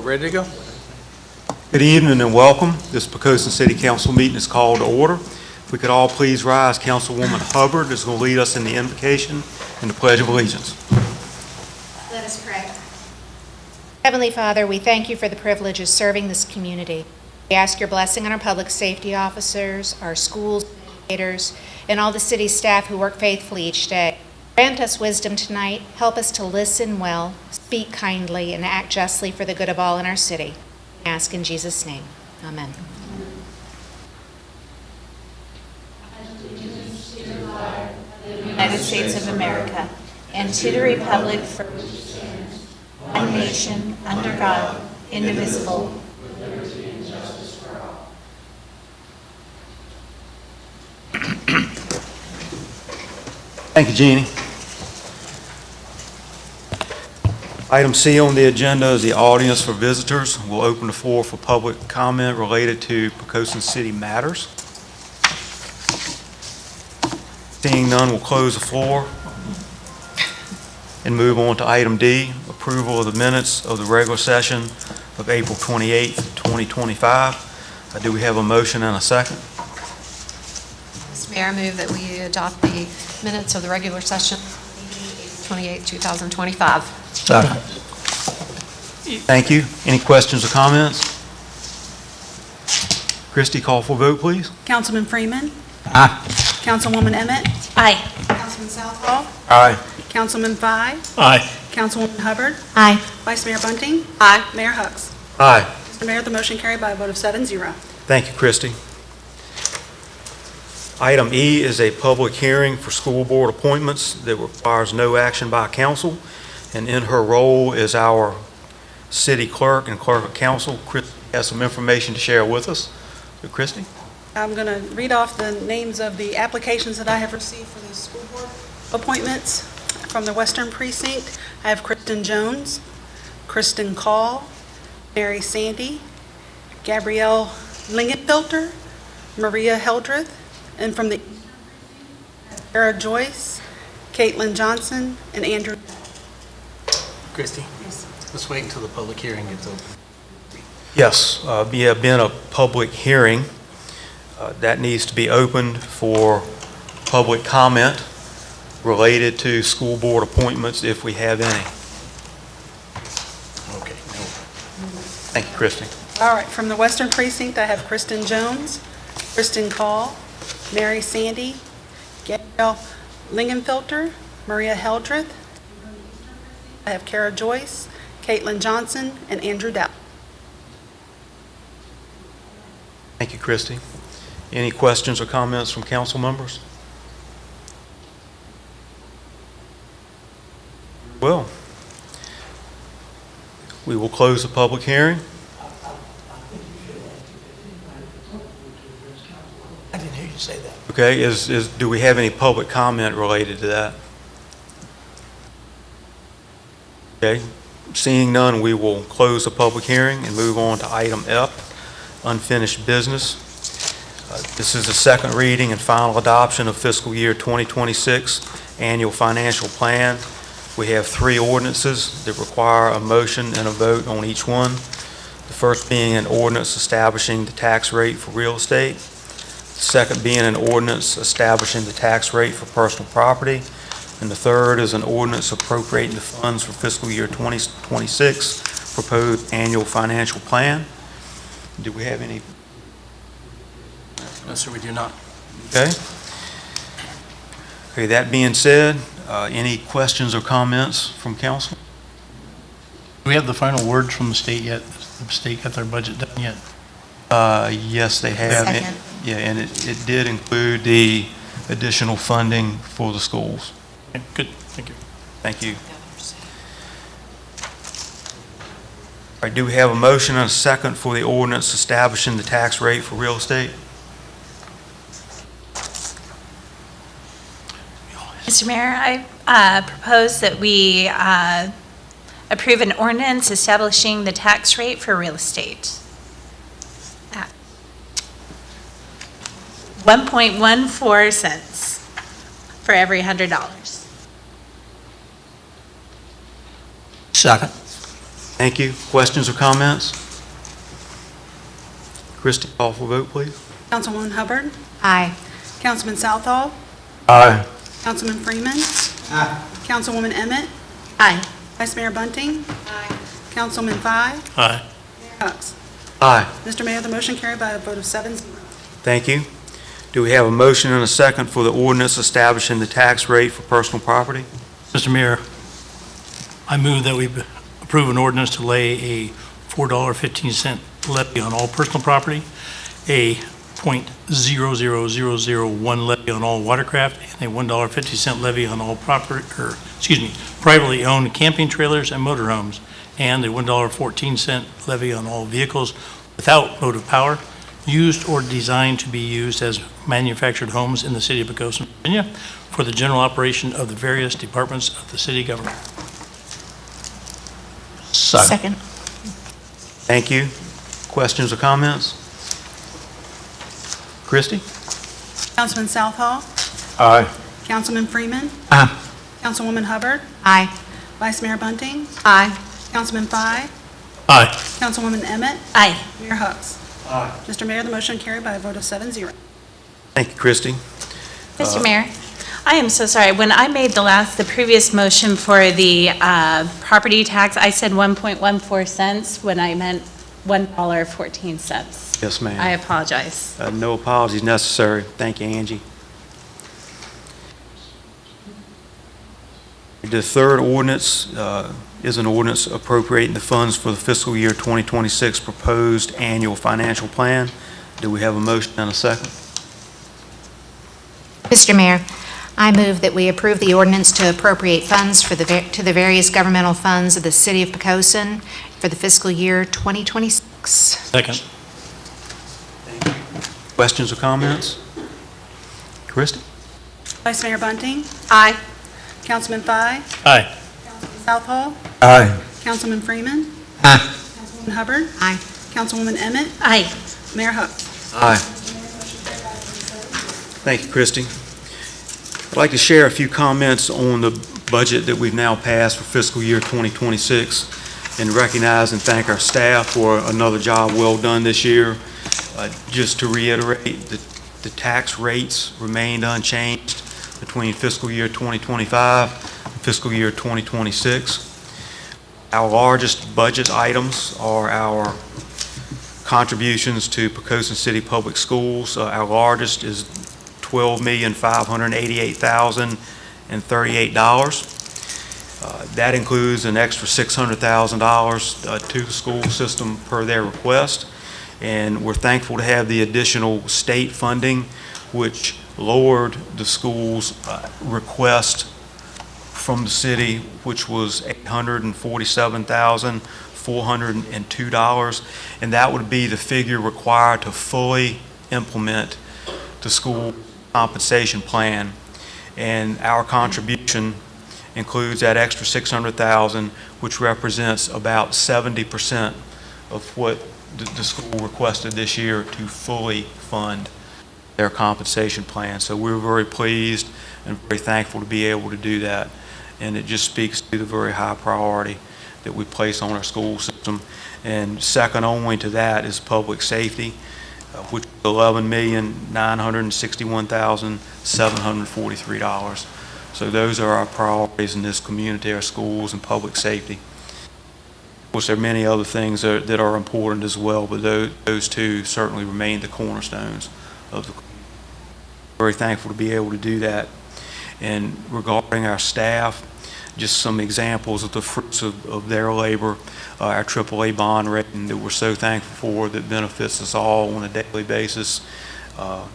ready to go? Good evening and welcome. This Poquoson City Council meeting is called to order. If we could all please rise, Councilwoman Hubbard is going to lead us in the invocation and the Pledge of Allegiance. Let us pray. Heavenly Father, we thank you for the privilege of serving this community. We ask your blessing on our public safety officers, our schools, educators, and all the city staff who work faithfully each day. Grant us wisdom tonight. Help us to listen well, speak kindly, and act justly for the good of all in our city. We ask in Jesus' name. Amen. United States of America, and to the republic for which it stands, one nation, under God, indivisible, with liberty and justice for all. Thank you, Jeannie. Item C on the agenda is the audience for visitors. We'll open the floor for public comment related to Poquoson City matters. Seeing none, we'll close the floor and move on to item D, approval of the minutes of the regular session of April 28th, 2025. Do we have a motion and a second? Mr. Mayor, I move that we adopt the minutes of the regular session, April 28, 2025. Second. Thank you. Any questions or comments? Christie, call for vote, please. Councilman Freeman. Aye. Councilwoman Emmett. Aye. Councilman Southall. Aye. Councilman Fye. Aye. Councilwoman Hubbard. Aye. Vice Mayor Bunting. Aye. Mayor Hucks. Aye. Mr. Mayor, the motion carried by a vote of 7-0. Thank you, Christie. Item E is a public hearing for school board appointments that requires no action by council. And in her role as our city clerk and clerk of council, Christie has some information to share with us. So, Christie? I'm going to read off the names of the applications that I have received for the school board appointments from the Western Precinct. I have Kristen Jones, Kristen Call, Mary Sandy, Gabrielle Lingenfelter, Maria Heldreth, and from the Sarah Joyce, Caitlin Johnson, and Andrew. Christie? Let's wait until the public hearing gets open. Yes, being a public hearing, that needs to be opened for public comment related to school board appointments if we have any. Okay. No. Thank you, Christie. All right, from the Western Precinct, I have Kristen Jones, Kristen Call, Mary Sandy, Gabrielle Lingenfelter, Maria Heldreth. I have Kara Joyce, Caitlin Johnson, and Andrew Dow. Thank you, Christie. Any questions or comments from council members? Well, we will close the public hearing. I didn't hear you say that. Okay, do we have any public comment related to that? Okay, seeing none, we will close the public hearing and move on to item F, unfinished business. This is the second reading and final adoption of fiscal year 2026 annual financial plan. We have three ordinances that require a motion and a vote on each one. The first being an ordinance establishing the tax rate for real estate. The second being an ordinance establishing the tax rate for personal property. And the third is an ordinance appropriating the funds for fiscal year 2026 proposed annual financial plan. Do we have any? No, sir, we do not. Okay. Okay, that being said, any questions or comments from council? Do we have the final words from the state yet? Has the state got their budget done yet? Yes, they have. Second. Yeah, and it did include the additional funding for the schools. Okay, good, thank you. Thank you. All right, do we have a motion and a second for the ordinance establishing the tax rate for real estate? Mr. Mayor, I propose that we approve an ordinance establishing the tax rate for real estate at 1.14 cents for every $100. Second. Thank you. Questions or comments? Christie, call for vote, please. Councilwoman Hubbard? Aye. Councilman Southall? Aye. Councilman Freeman? Councilwoman Emmett? Aye. Vice Mayor Bunting? Councilman Fye? Aye. Mayor Hucks? Aye. Mr. Mayor, the motion carried by a vote of 7-0. Thank you. Do we have a motion and a second for the ordinance establishing the tax rate for personal property? Mr. Mayor, I move that we approve an ordinance to lay a $4.15 levy on all personal property, a .00001 levy on all watercraft, and a $1.50 levy on all privately owned camping trailers and motorhomes, and a $1.14 levy on all vehicles without motive power, used or designed to be used as manufactured homes in the city of Poquoson, Virginia, for the general operation of the various departments of the city government. Second. Thank you. Questions or comments? Christie? Councilman Southall? Aye. Councilman Freeman? Councilwoman Hubbard? Aye. Vice Mayor Bunting? Aye. Councilman Fye? Aye. Councilwoman Emmett? Aye. Mayor Hucks? Aye. Mr. Mayor, the motion carried by a vote of 7-0. Thank you, Christie. Mr. Mayor, I am so sorry. When I made the previous motion for the property tax, I said 1.14 cents when I meant $1.14. Yes, ma'am. I apologize. No apologies necessary. Thank you, Angie. The third ordinance is an ordinance appropriating the funds for the fiscal year 2026 proposed annual financial plan. Do we have a motion and a second? Mr. Mayor, I move that we approve the ordinance to appropriate funds to the various governmental funds of the city of Poquoson for the fiscal year 2026. Second. Questions or comments? Christie? Vice Mayor Bunting? Aye. Councilman Fye? Aye. Councilman Southall? Aye. Councilman Freeman? Aye. Councilwoman Hubbard? Aye. Councilwoman Emmett? Aye. Mayor Hucks? Aye. Thank you, Christie. I'd like to share a few comments on the budget that we've now passed for fiscal year 2026 and recognize and thank our staff for another job well done this year. Just to reiterate, the tax rates remained unchanged between fiscal year 2025 and fiscal year 2026. Our largest budget items are our contributions to Poquoson City Public Schools. Our largest is $12,588,038. That includes an extra $600,000 to the school system per their request. And we're thankful to have the additional state funding, which lowered the school's request from the city, which was $847,402. And that would be the figure required to fully implement the school compensation plan. And our contribution includes that extra $600,000, which represents about 70% of what the school requested this year to fully fund their compensation plan. So we're very pleased and very thankful to be able to do that. And it just speaks to the very high priority that we place on our school system. And second only to that is public safety, which is $11,961,743. So those are our priorities in this community, our schools and public safety. Of course, there are many other things that are important as well, but those two certainly remain the cornerstones of the community. Very thankful to be able to do that. And regarding our staff, just some examples of the fruits of their labor, our AAA bond rating that we're so thankful for, that benefits us all on a daily basis.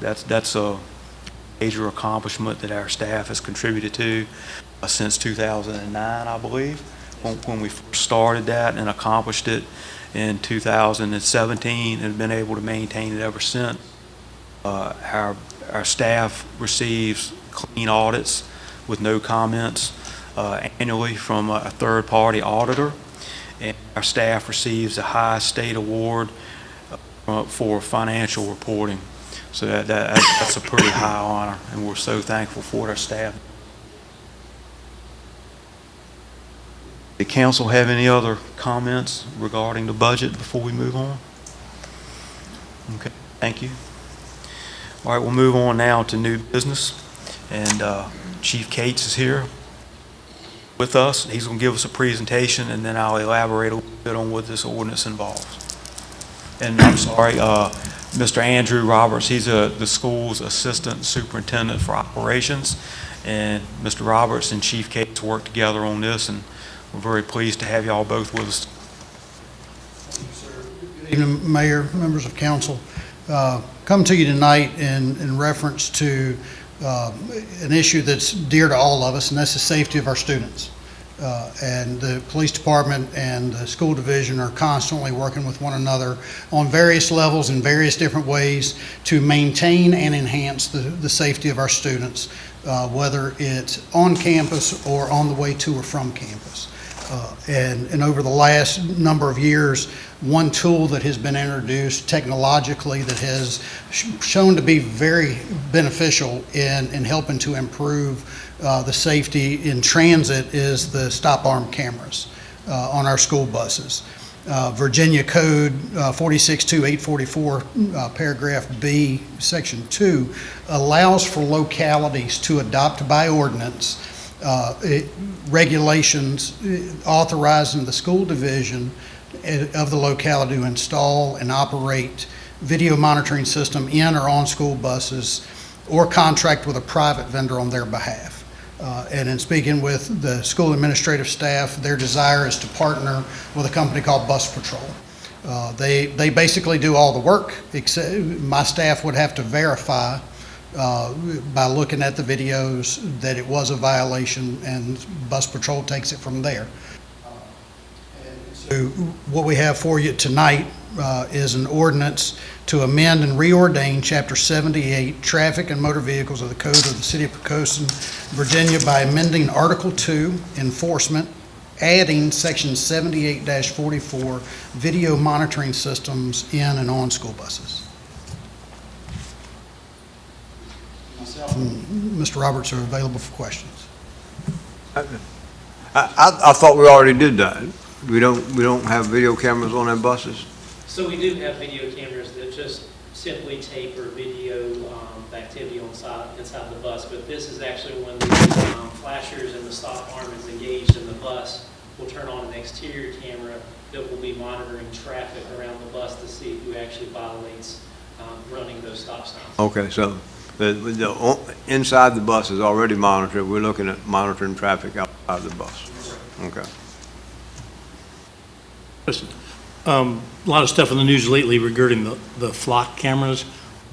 That's a major accomplishment that our staff has contributed to since 2009, I believe, when we first started that and accomplished it in 2017 and have been able to maintain it ever since. Our staff receives clean audits with no comments annually from a third-party auditor, and our staff receives the highest state award for financial reporting. So that's a pretty high honor, and we're so thankful for our staff. The council have any other comments regarding the budget before we move on? Okay, thank you. All right, we'll move on now to new business. And Chief Cates is here with us. He's going to give us a presentation, and then I'll elaborate a little bit on what this ordinance involves. And I'm sorry, Mr. Andrew Roberts, he's the school's assistant superintendent for operations. And Mr. Roberts and Chief Cates work together on this, and we're very pleased to have y'all both with us. Good evening, Mayor, members of council. Come to you tonight in reference to an issue that's dear to all of us, and that's the safety of our students. And the police department and the school division are constantly working with one another on various levels in various different ways to maintain and enhance the safety of our students, whether it's on campus or on the way to or from campus. And over the last number of years, one tool that has been introduced technologically that has shown to be very beneficial in helping to improve the safety in transit is the stop arm cameras on our school buses. Virginia Code 462844, paragraph B, section 2, allows for localities to adopt by ordinance regulations authorizing the school division of the locality to install and operate video monitoring system in or on school buses or contract with a private vendor on their behalf. And in speaking with the school administrative staff, their desire is to partner with a company called Bus Patrol. They basically do all the work, except my staff would have to verify by looking at the videos that it was a violation, and Bus Patrol takes it from there. So what we have for you tonight is an ordinance to amend and reordain Chapter 78, Traffic and Motor Vehicles of the Code of the City of Poquoson, Virginia, by amending Article 2, Enforcement, adding Section 78-44, Video Monitoring Systems in and on school buses. Myself and Mr. Roberts are available for questions. I thought we already did that. We don't have video cameras on our buses? So we do have video cameras that just simply tape or video the activity inside the bus, but this is actually when the flashers and the stop arm is engaged in the bus, we'll turn on an exterior camera that will be monitoring traffic around the bus to see who actually violates running those stop signs. Okay, so the inside the bus is already monitored. We're looking at monitoring traffic outside the bus. Okay. Listen, a lot of stuff in the news lately regarding the flock cameras.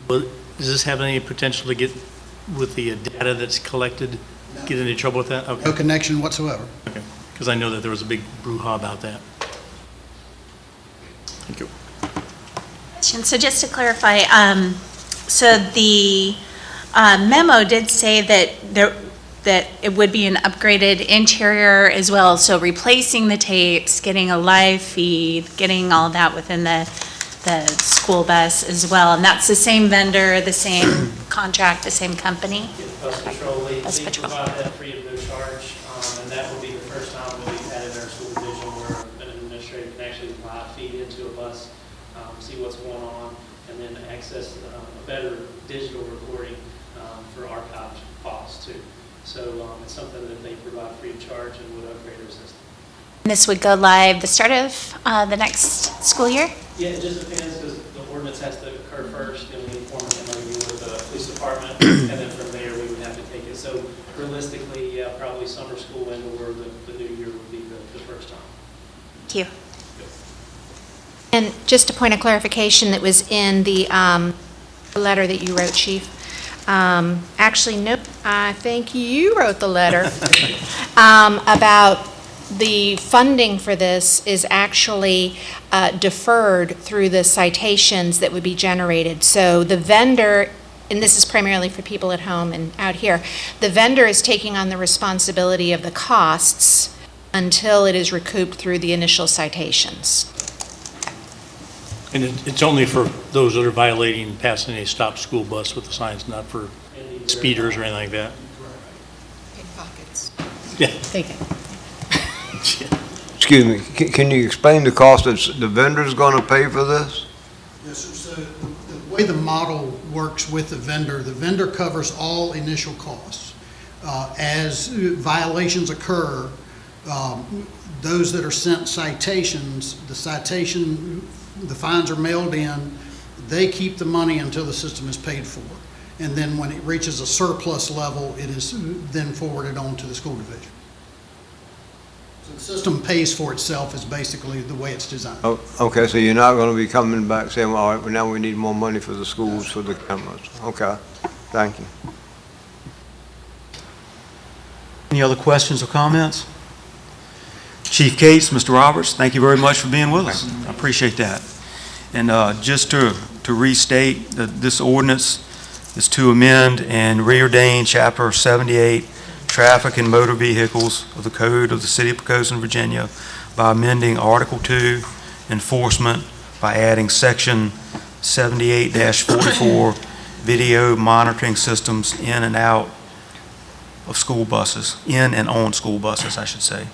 But does this have any potential to get, with the data that's collected, get into trouble with that? Okay. No connection whatsoever. Okay, because I know that there was a big brouhaha about that. Thank you. So just to clarify, so the memo did say that it would be an upgraded interior as well, so replacing the tapes, getting a live feed, getting all that within the school bus as well, and that's the same vendor, the same contract, the same company? Bus Patrol, they Bus Patrol. provide that free of no charge, and that will be the first time that we've had in our school division where an administrator can actually live feed into a bus, see what's going on, and then access a better digital recording for archive costs too. So it's something that they provide free of charge and would upgrade our system. This would go live the start of the next school year? Yeah, it just depends because the ordinance has to occur first, and we form an MOU with the police department, and then from there we would have to take it. So realistically, yeah, probably summer school and/or the new year would be the first time. Thank you. And just a point of clarification that was in the letter that you wrote, Chief. Actually, no, I think you wrote the letter about the funding for this is actually deferred through the citations that would be generated. So the vendor, and this is primarily for people at home and out here, the vendor is taking on the responsibility of the costs until it is recouped through the initial citations. And it's only for those that are violating passing a stop school bus with the signs, not for speeders or anything like that. Pickpockets. Yeah. Take it. Excuse me, can you explain the cost that the vendor's going to pay for this? Yes, sir. So the way the model works with the vendor covers all initial costs. As violations occur, those that are sent citations, the fines are mailed in, they keep the money until the system is paid for. And then when it reaches a surplus level, it is then forwarded on to the school division. So the system pays for itself is basically the way it's designed. Oh, okay, so you're not going to be coming back saying, well, all right, well, now we need more money for the schools, for the cameras. Okay, thank you. Any other questions or comments? Chief Cates, Mr. Roberts, thank you very much for being with us. I appreciate that. And just to restate, this ordinance is to amend and reordain Chapter 78, Traffic and Motor Vehicles of the Code of the City of Poquoson, Virginia, by amending Article 2, Enforcement, by adding Section 78-44, Video Monitoring Systems in and out of school buses, in and on school buses, I should say.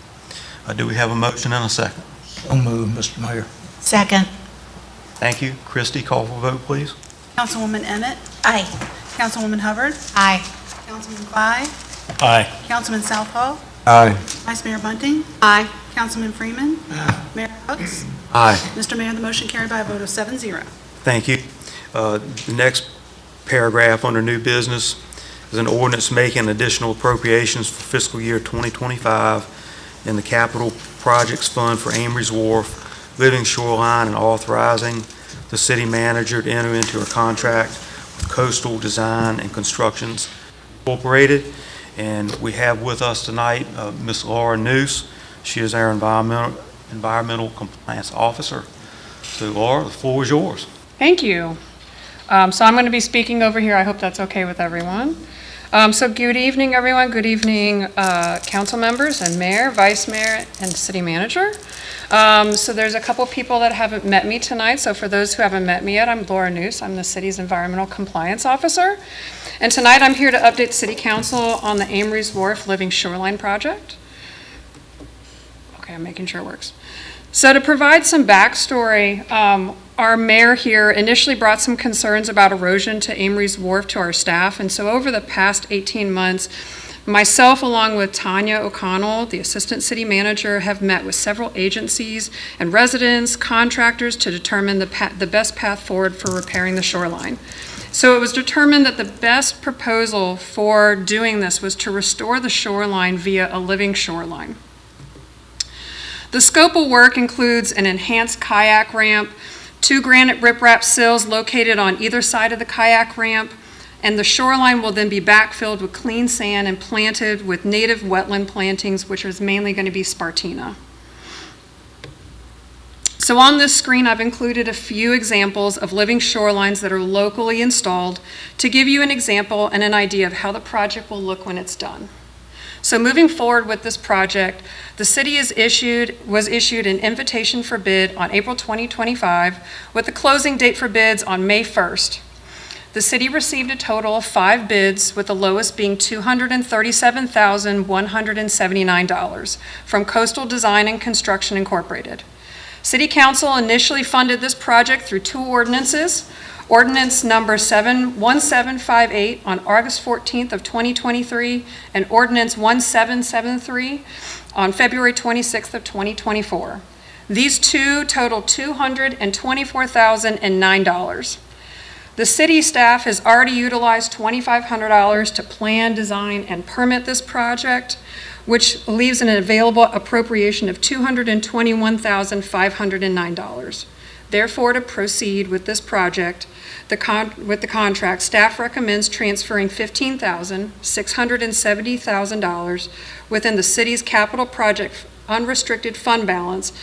Do we have a motion and a second? So moved, Mr. Mayor. Second. Thank you. Christie, call for a vote, please. Councilwoman Emmett, Aye. Councilwoman Hubbard, Aye. Councilman Clyde, Aye. Councilman Southall, Aye. Vice Mayor Bunting, Aye. Councilman Freeman, Mayor Hooks. Aye. Mr. Mayor, the motion carried by a vote of 7-0. Thank you. The next paragraph under new business is an ordinance making additional appropriations for fiscal year 2025 in the Capital Projects Fund for Amory's Wharf, Living Shoreline, and authorizing the city manager to enter into a contract with Coastal Design and Constructions Incorporated. And we have with us tonight Ms. Laura Noose. She is our environmental compliance officer. So Laura, the floor is yours. Thank you. So I'm going to be speaking over here. I hope that's okay with everyone. So good evening, everyone. Good evening, council members and mayor, vice mayor, and city manager. So there's a couple people that haven't met me tonight. So for those who haven't met me yet, I'm Laura Noose. I'm the city's environmental compliance officer. And tonight I'm here to update city council on the Amory's Wharf Living Shoreline project. Okay, I'm making sure it works. So to provide some backstory, our mayor here initially brought some concerns about erosion to Amory's Wharf to our staff. And so over the past 18 months, myself, along with Tanya O'Connell, the assistant city manager, have met with several agencies and residents, contractors to determine the best path forward for repairing the shoreline. So it was determined that the best proposal for doing this was to restore the shoreline via a living shoreline. The scope of work includes an enhanced kayak ramp, 2 granite riprap sills located on either side of the kayak ramp, and the shoreline will then be backfilled with clean sand and planted with native wetland plantings, which is mainly going to be Spartina. So on this screen, I've included a few examples of living shorelines that are locally installed to give you an example and an idea of how the project will look when it's done. So moving forward with this project, the city was issued an invitation for bid on April 2025 with the closing date for bids on May 1st. The city received a total of 5 bids, with the lowest being $237,179 from Coastal Design and Construction Incorporated. City Council initially funded this project through 2 ordinances. Ordinance number 1758 on August 14th of 2023 and Ordinance 1773 on February 26th of 2024. These 2 total $224,009. The city staff has already utilized $2,500 to plan, design, and permit this project, which leaves an available appropriation of $221,509. Therefore, to proceed with this project, with the contract, staff recommends transferring $15,670,000 within the city's capital project unrestricted fund balance.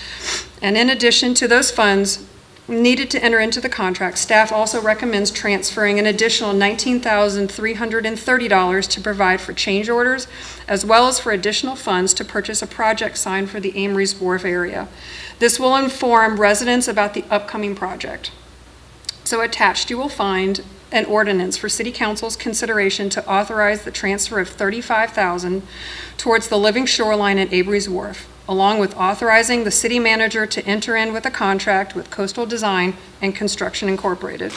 And in addition to those funds needed to enter into the contract, staff also recommends transferring an additional $19,330 to provide for change orders, as well as for additional funds to purchase a project sign for the Amory's Wharf area. This will inform residents about the upcoming project. So attached, you will find an ordinance for City Council's consideration to authorize the transfer of $35,000 towards the living shoreline at Amory's Wharf. along with authorizing the city manager to enter in with a contract with Coastal Design and Construction Incorporated.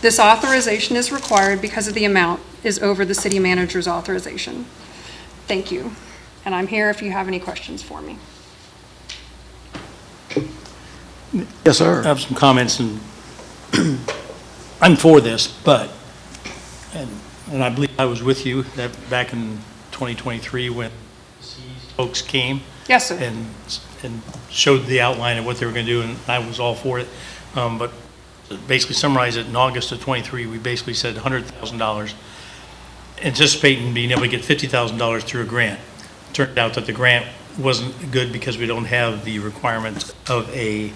This authorization is required because of the amount is over the city manager's authorization. Thank you. And I'm here if you have any questions for me. I Yes, sir. have some comments, and I'm for this, but, and I believe I was with you that back in 2023 when folks came. Yes, sir. And showed the outline of what they were going to do, and I was all for it. But to basically summarize it, in August of '23, we basically said $100,000, anticipating being able to get $50,000 through a grant. Turned out that the grant wasn't good because we don't have the requirements of a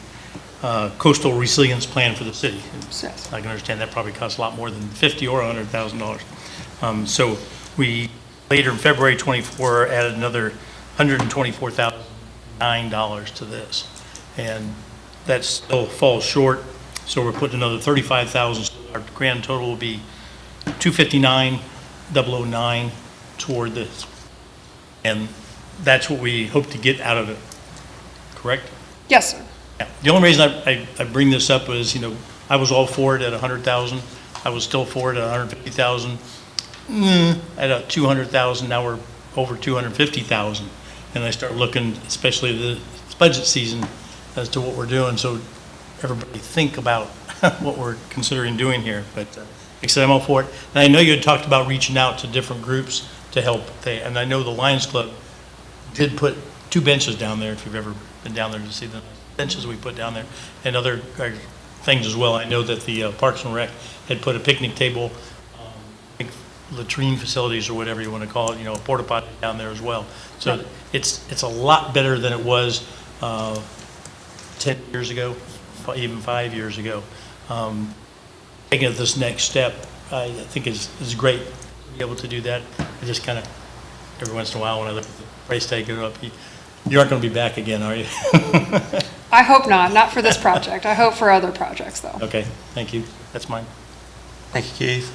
coastal resilience plan for the city. Yes. I can understand that probably costs a lot more than $50,000 or $100,000. So we, later in February 24, added another $124,009 to this. And that still falls short, so we're putting another $35,000. So our grand total will be $259,009 toward this. And that's what we hope to get out of it, correct? Yes, sir. Yeah. The only reason I bring this up is, I was all for it at 100,000. I was still for it at 150,000. At a 200,000, now we're over 250,000. And I start looking, especially the budget season, as to what we're doing. So everybody think about what we're considering doing here. But like I said, I'm all for it. And I know you had talked about reaching out to different groups to help. And I know the Lions Club did put 2 benches down there, if you've ever been down there to see the benches we put down there, and other things as well. I know that the Parks and Rec had put a picnic table, latrine facilities or whatever you want to call it, a porta potty down there as well. So it's a lot better than it was 10 years ago, even 5 years ago. Taking it this next step, I think is great to be able to do that. I just kind of, every once in a while when I look at the price tag it up, you aren't going to be back again, are you? I hope not for this project. I hope for other projects, though. Okay, thank you. That's mine. Thank you, Keith.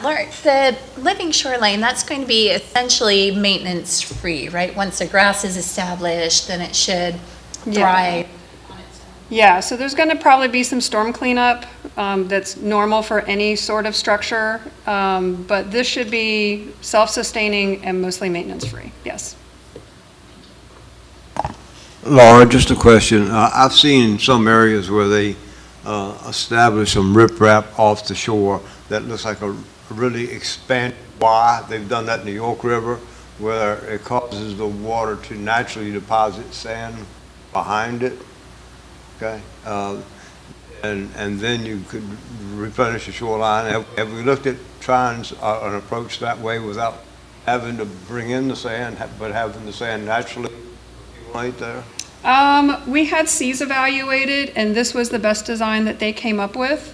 Laura, the living shoreline, that's going to be essentially maintenance-free, right? Once the grass is established, then it should thrive. Yeah, so there's going to probably be some storm cleanup that's normal for any sort of structure, but this should be self-sustaining and mostly maintenance-free, yes. Laura, just a question. I've seen some areas where they establish some riprap off the shore that looks like a really expanded Y. They've done that in the York River, where it causes the water to naturally deposit sand behind it. Okay, and then you could replenish the shoreline. Have we looked at trying an approach that way without having to bring in the sand, but having the sand naturally accumulate there? We had Seas evaluated, and this was the best design that they came up with.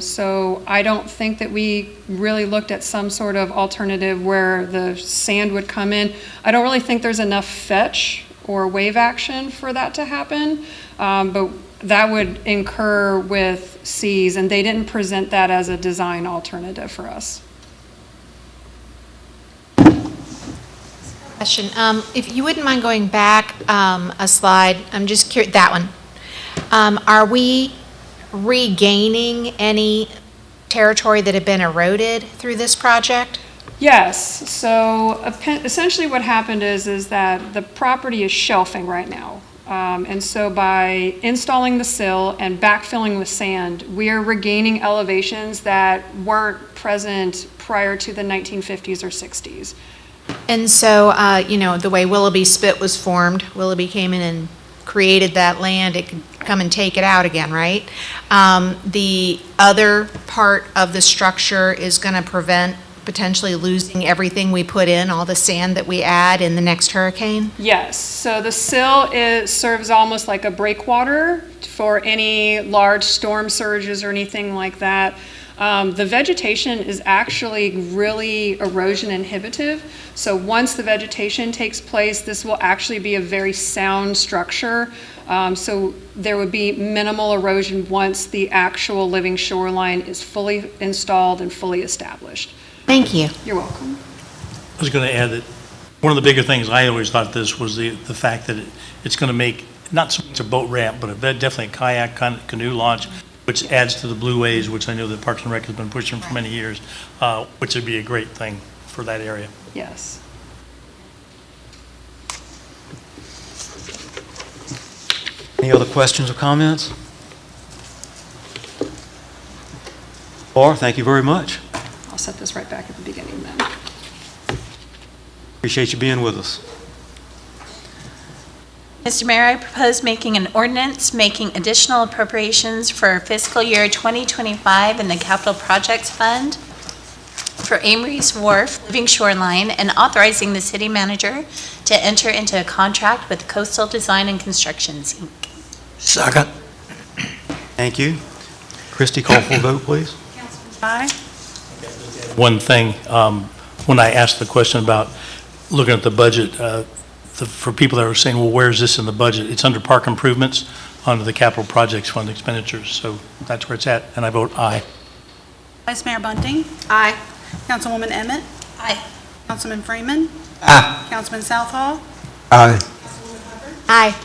So I don't think that we really looked at some sort of alternative where the sand would come in. I don't really think there's enough fetch or wave action for that to happen, but that would incur with Seas, and they didn't present that as a design alternative for us. Question, if you wouldn't mind going back a slide, I'm just curious, that one. Are we regaining any territory that had been eroded through this project? Yes, so essentially what happened is that the property is shelving right now. And so by installing the sill and backfilling with sand, we are regaining elevations that weren't present prior to the 1950s or 60s. And so, the way Willoughby Spit was formed, Willoughby came in and created that land, it could come and take it out again, right? The other part of the structure is going to prevent potentially losing everything we put in, all the sand that we add in the next hurricane? Yes, so the sill serves almost like a breakwater for any large storm surges or anything like that. The vegetation is actually really erosion inhibitive. So once the vegetation takes place, this will actually be a very sound structure. So there would be minimal erosion once the actual living shoreline is fully installed and fully established. Thank you. You're welcome. I was going to add that one of the bigger things I always thought this was the fact that it's going to make, not so much a boat ramp, but definitely a kayak canoe launch, which adds to the Blue Ways, which I know that Parks and Rec has been pushing for many years, which would be a great thing for that area. Yes. Any other questions or comments? Laura, thank you very much. I'll set this right back at the beginning then. Appreciate you being with us. Mr. Mayor, I propose making an ordinance making additional appropriations for fiscal year 2025 in the Capital Projects Fund for Amory's Wharf Living Shoreline and authorizing the city manager to enter into a contract with Coastal Design and Constructions, Inc. Second. Thank you. Christie, call for a vote, please. Aye. One thing, when I asked the question about looking at the budget, for people that were saying, well, where is this in the budget? It's under park improvements, under the capital projects fund expenditures. So that's where it's at, and I vote aye. Vice Mayor Bunting? Aye. Councilwoman Emmett? Aye. Councilman Freeman? Aye. Councilman Southall? Aye. Aye.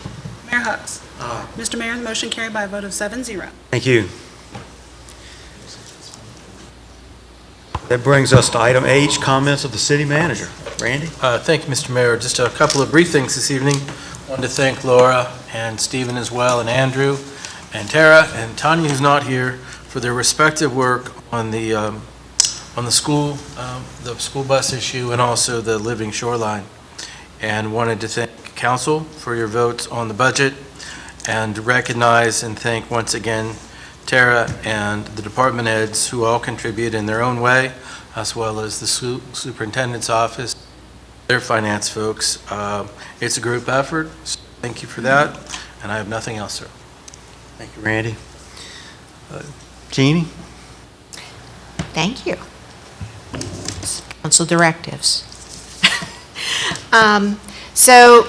Mayor Hux? Aye. Mr. Mayor, the motion carried by a vote of 7-0. Thank you. That brings us to item H, comments of the city manager. Randy? Thank you, Mr. Mayor. Just a couple of brief things this evening. Wanted to thank Laura and Stephen as well, and Andrew, and Tara, and Tanya, who's not here, for their respective work on the school bus issue and also the living shoreline. And wanted to thank council for your votes on the budget, and recognize and thank once again Tara and the department heads who all contribute in their own way, as well as the superintendent's office, their finance folks. It's a group effort, so thank you for that, and I have nothing else, sir. Thank you, Randy. Jeannie? Thank you. Council directives. So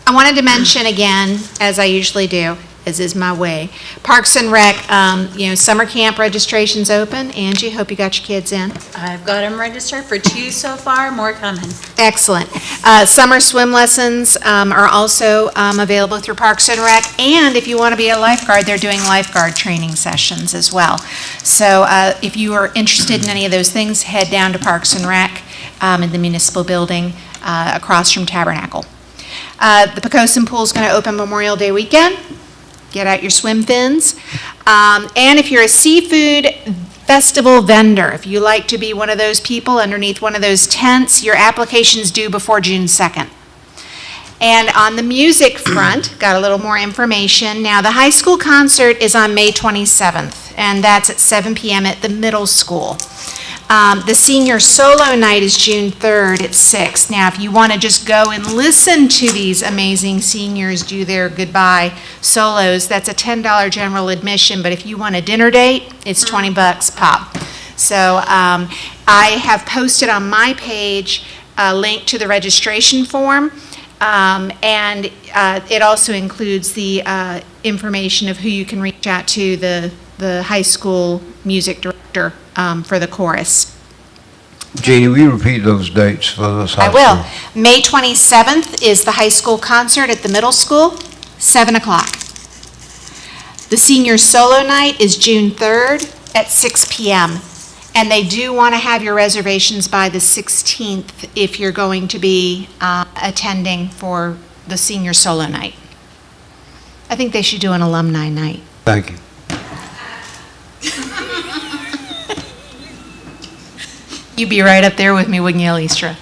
I wanted to mention again, as I usually do, as is my way, Parks and Rec, summer camp registration's open. Angie, hope you got your kids in. I've got them registered for 2 so far, more coming. Excellent. Summer swim lessons are also available through Parks and Rec, and if you want to be a lifeguard, they're doing lifeguard training sessions as well. So if you are interested in any of those things, head down to Parks and Rec in the municipal building across from Tabernacle. The Poquoson Pool is going to open Memorial Day weekend. Get out your swim fins. And if you're a seafood festival vendor, if you like to be one of those people underneath one of those tents, your application's due before June 2nd. And on the music front, got a little more information. Now, the high school concert is on May 27th, and that's at 7 p.m. at the middle school. The senior solo night is June 3rd at 6. Now, if you want to just go and listen to these amazing seniors do their goodbye solos, that's a $10 general admission, but if you want a dinner date, it's $20 pop. So I have posted on my page a link to the registration form, and it also includes the information of who you can reach out to, the high school music director for the chorus. Jeannie, will you repeat those dates for us? I will. May 27th is the high school concert at the middle school, 7 o'clock. The senior solo night is June 3rd at 6 p.m. And they do want to have your reservations by the 16th if you're going to be attending for the senior solo night. I think they should do an alumni night. Thank you. You'd be right up there with me, wouldn't you, Elistra?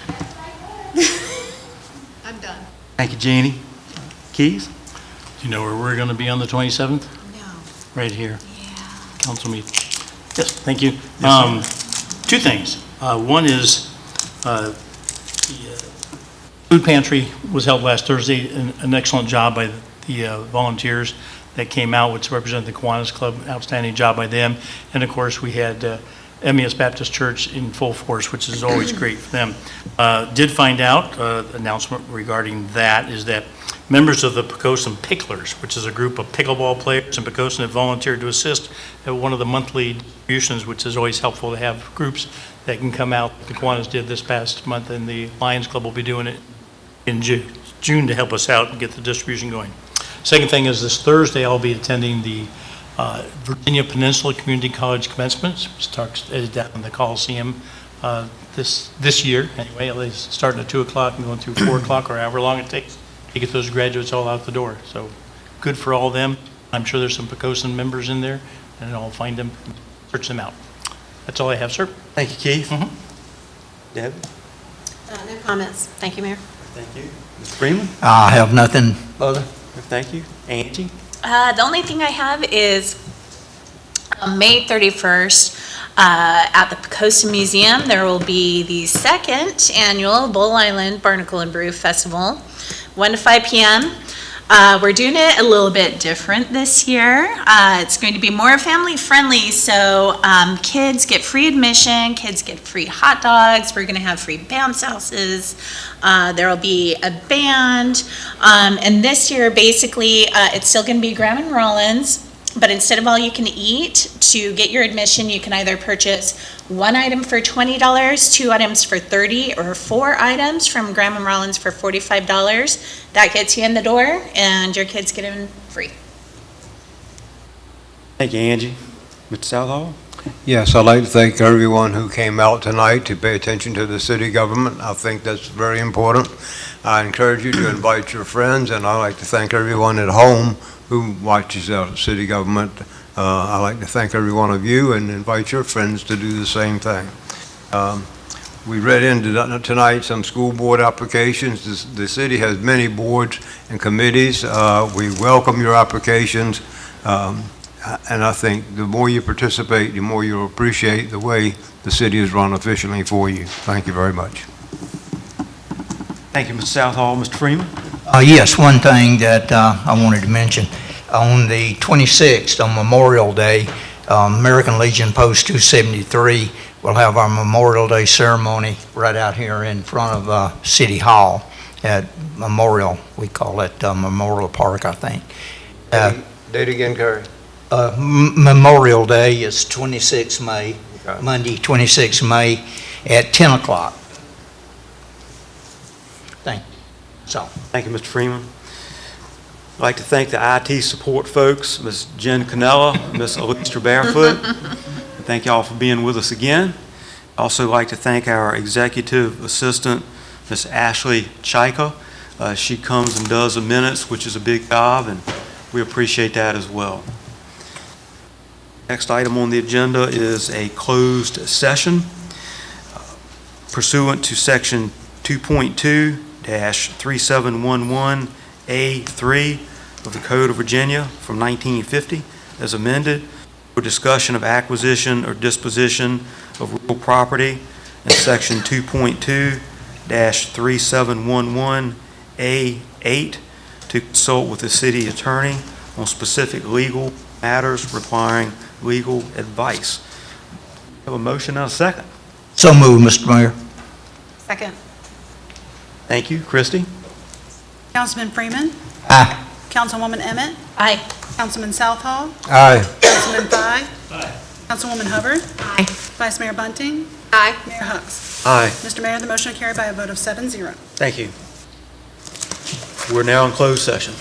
I'm done. Thank you, Jeannie. Keys? Do you know where we're going to be on the 27th? No. Right here. Yeah. Council meeting. Yes, thank you. Two things. One is the food pantry was held last Thursday, an excellent job by the volunteers that came out, which represent the Kiwanis Club, outstanding job by them. And of course, we had MES Baptist Church in full force, which is always great for them. Did find out, announcement regarding that is that members of the Poquoson Picklers, which is a group of pickleball players in Poquoson, have volunteered to assist at one of the monthly distributions, which is always helpful to have groups that can come out. The Kiwanis did this past month, and the Lions Club will be doing it in June to help us out and get the distribution going. Second thing is this Thursday, I'll be attending the Virginia Peninsula Community College commencement, which starts down in the Coliseum this year. Anyway, it's starting at 2 o'clock and going through 4 o'clock or however long it takes to get those graduates all out the door. So good for all of them. I'm sure there's some Poquoson members in there, and I'll find them, search them out. That's all I have, sir. Thank you, Keith. Deb? No comments. Thank you, Mayor. Thank you. Mr. Freeman? I have nothing further. Thank you. Angie? The only thing I have is May 31st at the Poquoson Museum, there will be the second annual Bull Island Barnacle and Brew Festival, 1 to 5 p.m. We're doing it a little bit different this year. It's going to be more family friendly, so kids get free admission, kids get free hot dogs, we're going to have free bounce houses, there will be a band, and this year basically it's still going to be Graham and Rollins, but instead of all you can eat, to get your admission you can either purchase one item for $20, 2 items for $30, or 4 items from Graham and Rollins for $45. That gets you in the door, and your kids get in free. Thank you, Angie. Mr. Southall? Yes, I'd like to thank everyone who came out tonight to pay attention to the city government. I think that's very important. I encourage you to invite your friends, and I'd like to thank everyone at home who watches our city government. I'd like to thank every one of you and invite your friends to do the same thing. We read into tonight some school board applications. The city has many boards and committees. We welcome your applications. And I think the more you participate, the more you'll appreciate the way the city is run efficiently for you. Thank you very much. Thank you, Mr. Southall. Mr. Freeman? Yes, one thing that I wanted to mention. On the 26th, on Memorial Day, American Legion Post 273 will have our Memorial Day ceremony right out here in front of City Hall at Memorial. We call it Memorial Park, I think. Date again, Kerry? Memorial Day is 26 May, Okay. Monday, 26 May at 10 o'clock. Thank you. So. Thank you, Mr. Freeman. I'd like to thank the IT support folks, Ms. Jen Canella, Ms. Alicia Barefoot. Thank you all for being with us again. Also like to thank our executive assistant, Ms. Ashley Chaika. She comes and does the minutes, which is a big job, and we appreciate that as well. Next item on the agenda is a closed session. Pursuant to Section 2.2-3711A3 of the Code of Virginia from 1950, as amended, for discussion of acquisition or disposition of real property, and Section 2.2-3711A8 to consult with the city attorney on specific legal matters requiring legal advice. Have a motion and a second. So moved, Mr. Mayor. Second. Thank you. Christie? Councilman Freeman. Aye. Councilwoman Emmett. Aye. Councilman Southall. Aye. Councilman Thigh. Councilwoman Hubbard. Aye. Vice Mayor Bunting. Aye. Mayor Hucks. Aye. Mr. Mayor, the motion will carry by a vote of 7-0. Thank you. We're now in closed session.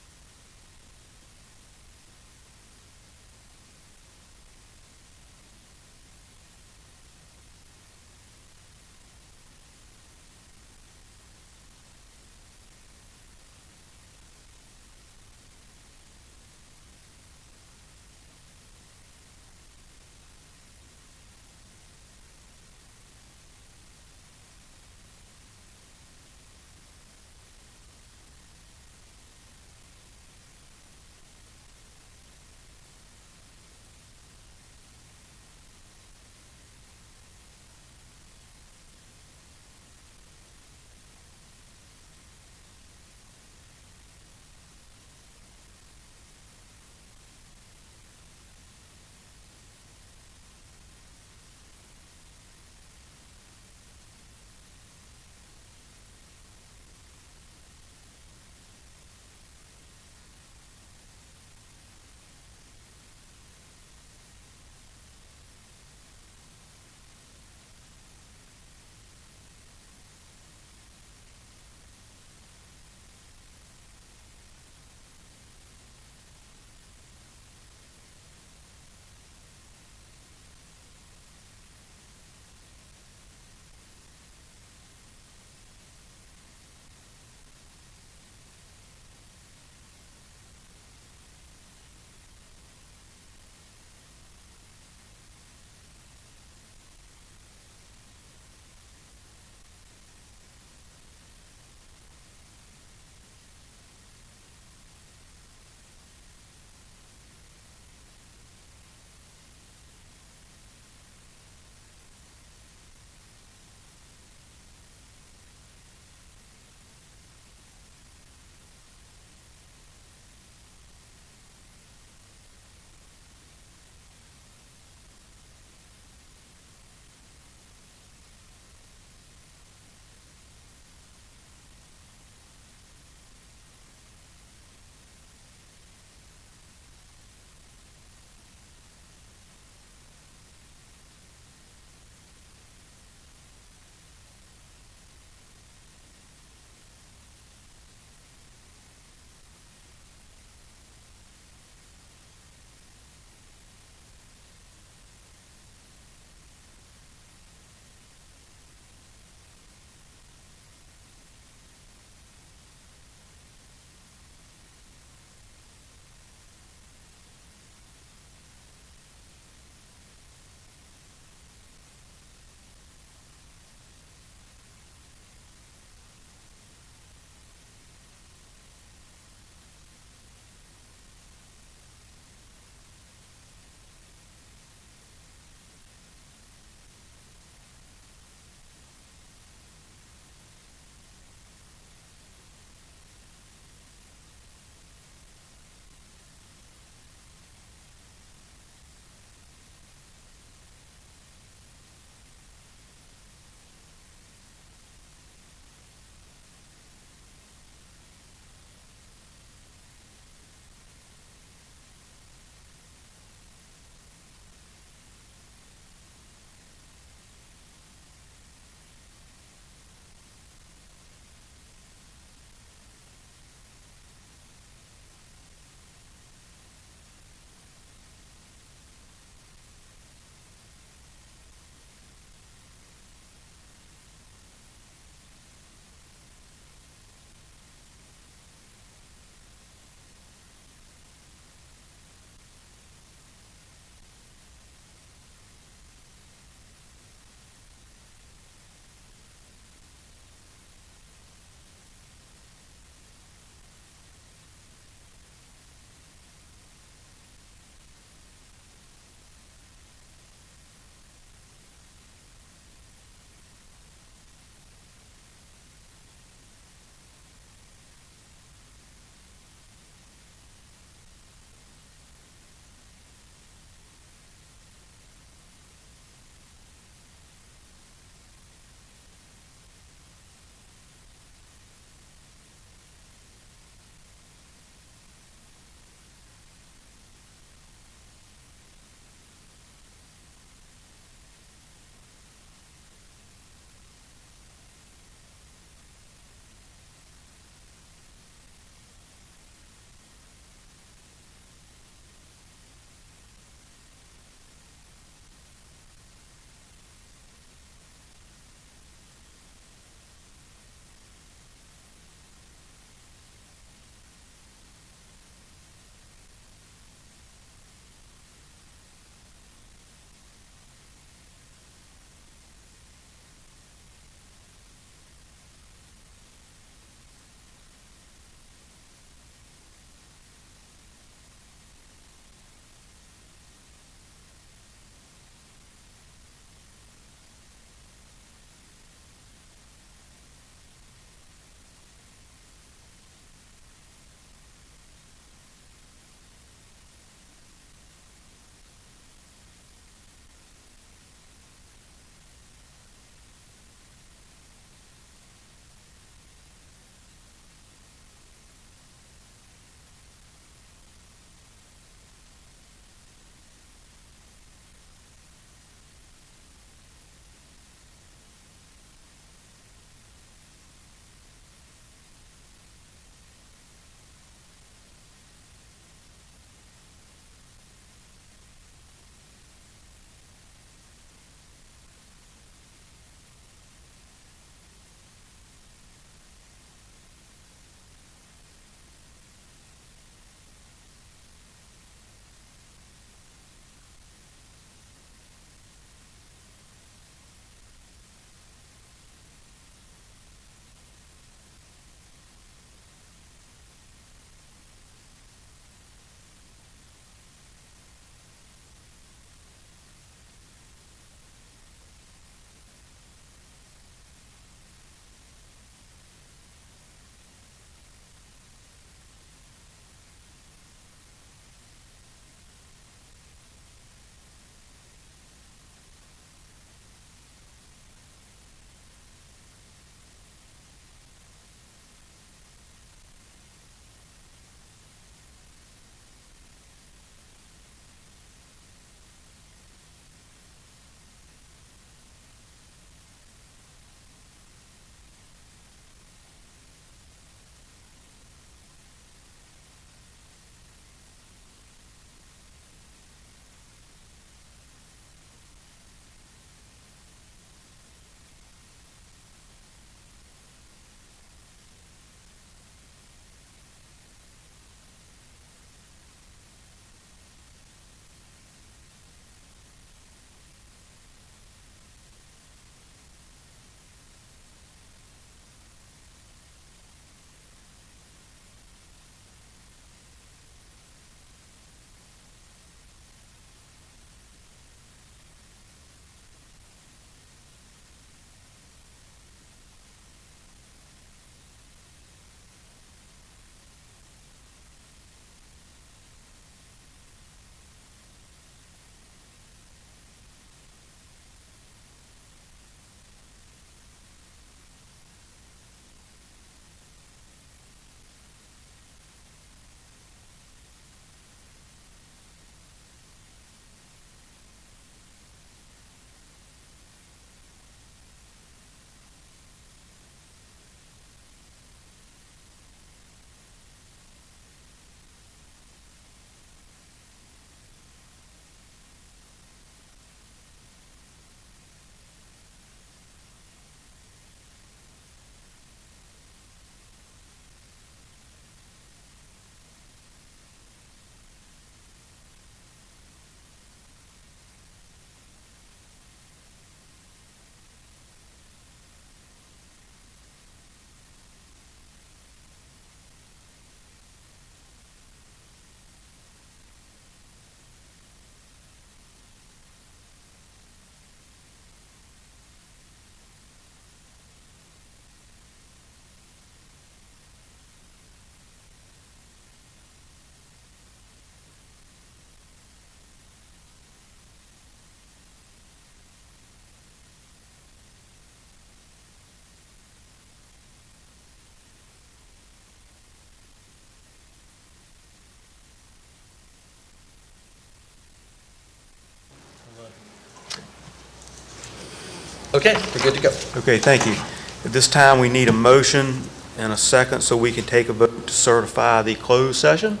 Okay, we're good to go. Okay, thank you. At this time, we need a motion and a second so we can take a vote to certify the closed session.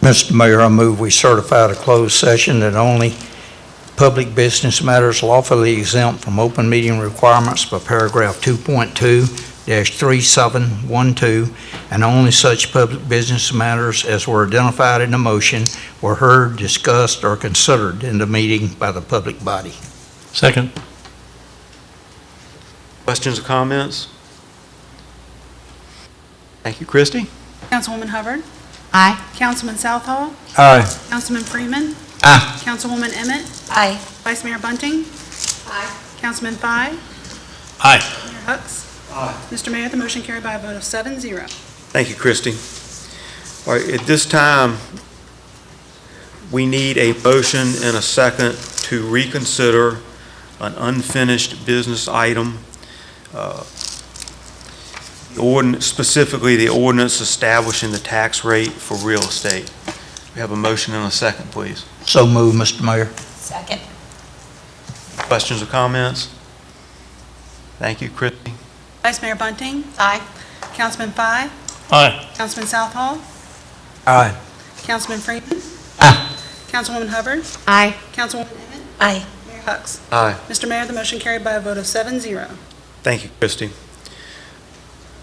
Mr. Mayor, I move we certify the closed session that only public business matters lawfully exempt from open meeting requirements per paragraph 2.2-3712, and only such public business matters as were identified in the motion were heard, discussed, or considered in the meeting by the public body. Second. Questions or comments? Thank you, Christie. Councilwoman Hubbard? Aye. Councilman Southall? Aye. Councilman Freeman? Aye. Councilwoman Emmett? Aye. Vice Mayor Bunting? Aye. Councilman Fye? Aye. Mayor Hux? Aye. Mr. Mayor, the motion carried by a vote of 7-0. Thank you, Christie. All right, at this time, we need a motion and a second to reconsider an unfinished business item, specifically the ordinance establishing the tax rate for real estate. We have a motion and a second, please. So move, Mr. Mayor. Second. Questions or comments? Thank you, Christie. Vice Mayor Bunting? Aye. Councilman Fye? Aye. Councilman Southall? Aye. Councilman Freeman? Aye. Councilwoman Hubbard? Aye. Councilwoman Emmett? Aye. Mayor Hux? Aye. Mr. Mayor, the motion carried by a vote of 7-0. Thank you, Christie.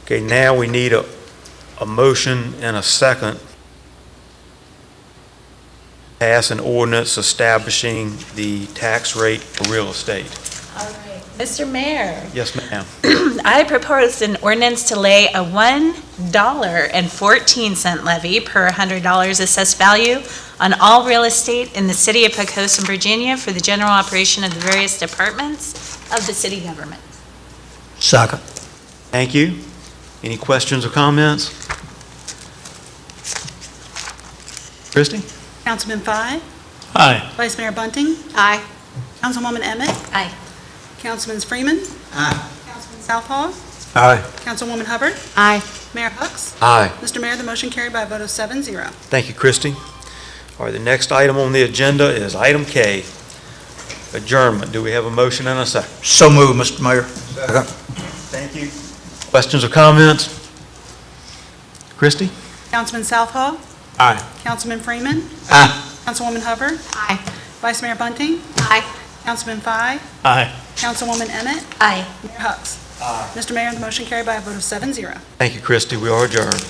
Okay, now we need a motion and a second to pass an ordinance establishing the tax rate for real estate. All right. Mr. Mayor, Yes, ma'am. I propose an ordinance to lay a $1.14 levy per $100 assessed value on all real estate in the city of Poquoson, Virginia for the general operation of the various departments of the city government. Second. Thank you. Any questions or comments? Christie? Councilman Fye? Aye. Vice Mayor Bunting? Aye. Councilwoman Emmett? Aye. Councilman Freeman? Aye. Councilman Southall? Aye. Councilwoman Hubbard? Aye. Mayor Hux? Aye. Mr. Mayor, the motion carried by a vote of 7-0. Thank you, Christie. All right, the next item on the agenda is item K, adjournment. Do we have a motion and a second? So move, Mr. Mayor. Second. Thank you. Questions or comments? Christie? Councilman Southall? Aye. Councilman Freeman? Aye. Councilwoman Hubbard? Aye. Vice Mayor Bunting? Aye. Councilman Fye? Aye. Councilwoman Emmett? Aye. Mayor Hux? Mr. Mayor, the motion carried by a vote of 7-0. Thank you, Christie. We are adjourned.